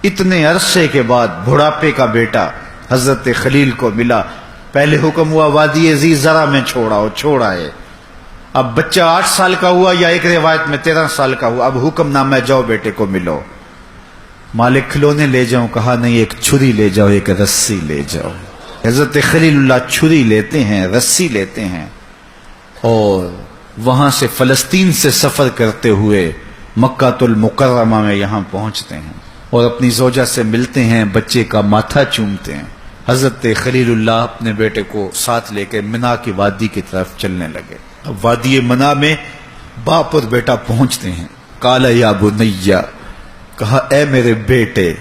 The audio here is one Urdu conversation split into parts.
اتنے عرصے کے بعد بڑھاپے کا بیٹا حضرت خلیل کو ملا. پہلے حکم ہوا وادی ذی زرع میں چھوڑا ہے. اب بچہ 8 سال کا ہوا یا ایک روایت میں 13 سال کا ہوا. اب حکم نامہ جاؤ بیٹے کو ملو. مالک کھلونے لے جاؤں؟ کہا نہیں، ایک چھری لے جاؤ، ایک رسی لے جاؤ. حضرت خلیل اللہ چھری لیتے ہیں، رسی لیتے ہیں اور وہاں سے فلسطین سے سفر کرتے ہوئے مکہ المکرمہ میں یہاں پہنچتے ہیں اور اپنی زوجہ سے ملتے ہیں، بچے کا ماتھا چومتے ہیں. حضرت خلیل اللہ اپنے بیٹے کو ساتھ لے کے منا کی وادی کی طرف چلنے لگے. اب وادی منا میں باپ اور بیٹا پہنچتے ہیں. قال یا بنیا، کہا اے میرے بیٹے،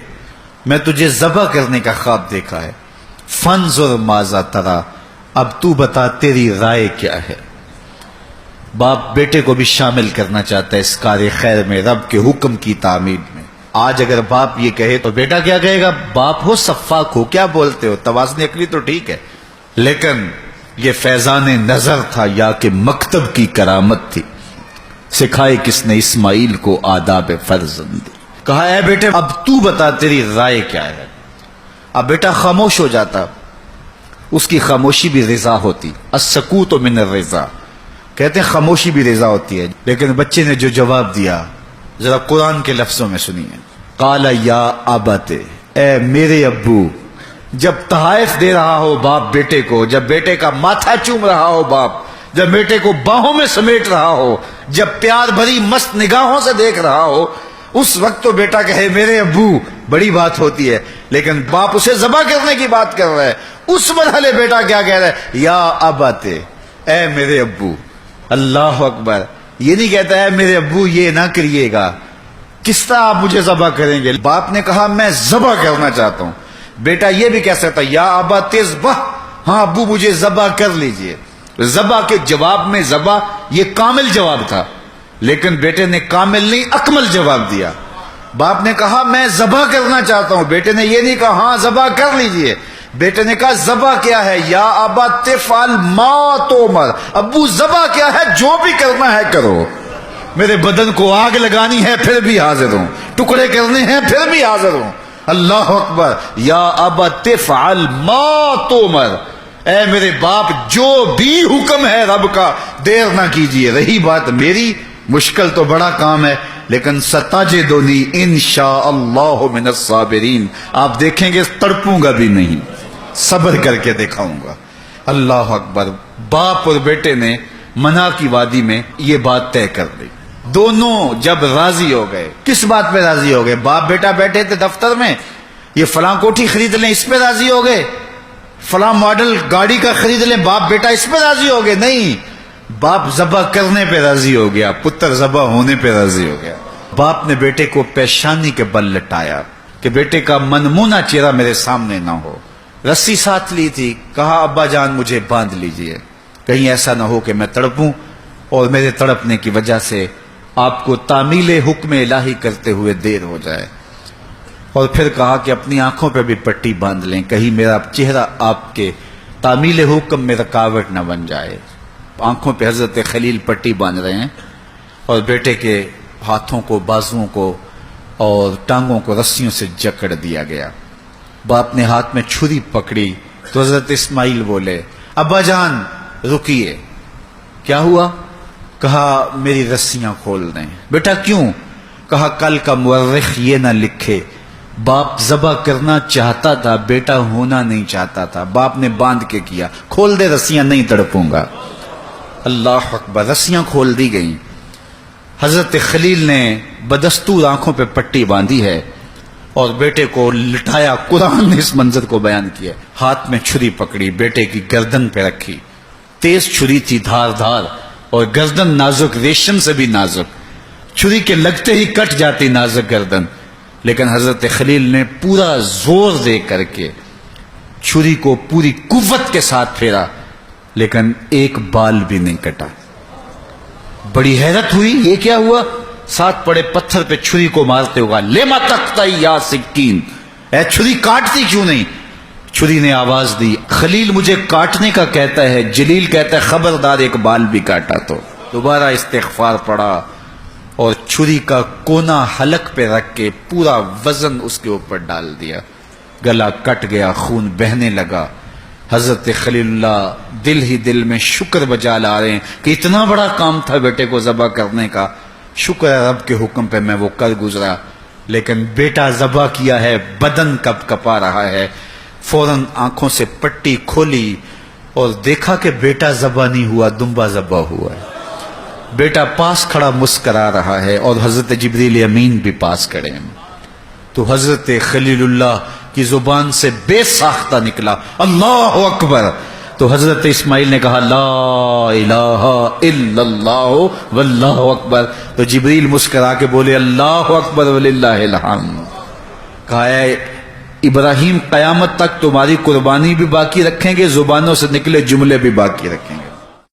میں تجھے ذبح کرنے کا خواب دیکھا ہے. فانظر ماذا ترى، اب تو بتا تیری رائے کیا ہے. باپ بیٹے کو بھی شامل کرنا چاہتا ہے اس کار خیر میں، رب کے حکم کی تعمیل میں. آج اگر باپ یہ کہے تو بیٹا کیا کہے گا؟ باپ ہو سفاک ہو، کیا بولتے ہو؟ توازن عقلی تو ٹھیک ہے، لیکن یہ فیضان نظر تھا یا کہ مکتب کی کرامت تھی. سکھائے کس نے اسماعیل کو آداب فرزندی. کہا اے بیٹے اب تو بتا تیری رائے کیا ہے. اب بیٹا خاموش ہو جاتا. اس کی خاموشی بھی رضا ہوتی. السکوت من الرضا، کہتے ہیں خاموشی بھی رضا ہوتی ہے. لیکن بچے نے جو جواب دیا ذرا قرآن کے لفظوں میں سنیے. قال یا ابت، اے میرے ابو. جب تحائف دے رہا ہو باپ بیٹے کو، جب بیٹے کا ماتھا چوم رہا ہو باپ، جب بیٹے کو باہوں میں سمیٹ رہا ہو، جب پیار بھری مست نگاہوں سے دیکھ رہا ہو، اس وقت تو بیٹا کہے میرے ابو، بڑی بات ہوتی ہے. لیکن باپ اسے ذبح کرنے کی بات کر رہا ہے. اس مرحلے بیٹا کیا کہہ رہا ہے؟ یا ابت، اے میرے ابو. اللہ اکبر. یہ نہیں کہتا ہے میرے ابو یہ نہ کریے گا، کس طرح آپ مجھے ذبح کریں گے. باپ نے کہا میں ذبح کرنا چاہتا ہوں. بیٹا یہ بھی کہہ سکتا یا ابا تذبح، ہاں ابو مجھے ذبح کر لیجئے. ذبح کے جواب میں ذبح یہ کامل جواب تھا، لیکن بیٹے نے کامل نہیں اکمل جواب دیا. باپ نے کہا میں ذبح کرنا چاہتا ہوں. بیٹے نے یہ نہیں کہا ہاں ذبح کر لیجئے. بیٹے نے کہا ذبح کیا ہے؟ یا ابا تفعل ما تؤمر، ابو ذبح کیا ہے؟ جو بھی کرنا ہے کرو. میرے بدن کو آگ لگانی ہے پھر بھی حاضر ہوں، ٹکڑے کرنے ہیں پھر بھی حاضر ہوں. اللہ اکبر. یا ابا تفعل ما تؤمر، اے میرے باپ جو بھی حکم ہے رب کا دیر نہ کیجئے. رہی بات میری، مشکل تو بڑا کام ہے، لیکن ستجدنی انشاءاللہ من الصابرین. آپ دیکھیں گے تڑپوں گا بھی نہیں، صبر کر کے دکھاؤں گا. اللہ اکبر. باپ اور بیٹے نے منا کی وادی میں یہ بات طے کر دی. دونوں جب راضی ہو گئے، کس بات پہ راضی ہو گئے؟ باپ بیٹا بیٹھے تھے دفتر میں، یہ فلاں کوٹھی خرید لیں اس پہ راضی ہو گئے، فلاں ماڈل گاڑی کا خرید لیں باپ بیٹا اس پہ راضی ہو گئے. نہیں، باپ ذبح کرنے پہ راضی ہو گیا، پتر ذبح ہونے پہ راضی ہو گیا. باپ نے بیٹے کو پیشانی کے بل لٹایا کہ بیٹے کا منمونا چہرہ میرے سامنے نہ ہو. رسی ساتھ لی تھی. کہا ابا جان مجھے باندھ لیجئے، کہیں ایسا نہ ہو کہ میں تڑپوں اور میرے تڑپنے کی وجہ سے آپ کو تعمیل حکم الہی کرتے ہوئے دیر ہو جائے. اور پھر کہا کہ اپنی آنکھوں پہ بھی پٹی باندھ لیں، کہیں میرا چہرہ آپ کے تعمیل حکم میں رکاوٹ نہ بن جائے. آنکھوں پہ حضرت خلیل پٹی باندھ رہے ہیں اور بیٹے کے ہاتھوں کو، بازوؤں کو اور ٹانگوں کو رسیوں سے جکڑ دیا گیا. باپ نے ہاتھ میں چھری پکڑی تو حضرت اسماعیل بولے ابا جان رکیے. کیا ہوا؟ کہا میری رسیاں کھول دیں. بیٹا کیوں؟ کہا کل کا مورخ یہ نہ لکھے باپ ذبح کرنا چاہتا تھا، بیٹا ہونا نہیں چاہتا تھا. باپ نے باندھ کے کیا. کھول دے رسیاں، نہیں تڑپوں گا. اللہ اکبر. رسیاں کھول دی گئیں. حضرت خلیل نے بدستور آنکھوں پہ پٹی باندھی ہے اور بیٹے کو لٹایا. قرآن نے اس منظر کو بیان کیا. ہاتھ میں چھری پکڑی، بیٹے کی گردن پہ رکھی. تیز چھری تھی، دھار دھار، اور گردن نازک، ریشم سے بھی نازک. چھری کے لگتے ہی کٹ جاتی نازک گردن، لیکن حضرت خلیل نے پورا زور دے کر کے چھری کو پوری قوت کے ساتھ پھیرا، لیکن ایک بال بھی نہیں کٹا. بڑی حیرت ہوئی، یہ کیا ہوا؟ ساتھ پڑے پتھر پہ چھری کو مارتے ہوگا. لیما تقطعی یا سکین، اے چھری کاٹتی کیوں نہیں؟ چھری نے آواز دی خلیل مجھے کاٹنے کا کہتا ہے، جلیل کہتا ہے خبردار ایک بال بھی کاٹا تو. دوبارہ استغفار پڑا اور چھری کا کونا حلق پہ رکھ کے پورا وزن اس کے اوپر ڈال دیا، گلا کٹ گیا، خون بہنے لگا۔ حضرت خلیل اللہ دل ہی دل میں شکر بجا لا رہے ہیں کہ اتنا بڑا کام تھا بیٹے کو ذبح کرنے کا، شکر ہے رب کے حکم پہ میں وہ کر گزرا۔ لیکن بیٹا ذبح کیا ہے، بدن کپ کپا رہا ہے، فوراً آنکھوں سے پٹی کھولی اور دیکھا کہ بیٹا ذبح نہیں ہوا، دمبا ذبح ہوا ہے۔ بیٹا پاس کھڑا مسکرا رہا ہے اور حضرت جبریل امین بھی پاس کھڑے ہیں۔ تو حضرت خلیل اللہ کی زبان سے بے ساختہ نکلا اللہ اکبر، تو حضرت اسماعیل نے کہا لا الہ الا اللہ واللہ اکبر، تو جبریل مسکرا کے بولے اللہ اکبر وللہ الحمد۔ کہا اے ابراہیم قیامت تک تمہاری قربانی بھی باقی رکھیں گے، زبانوں سے نکلے جملے بھی باقی رکھیں گے۔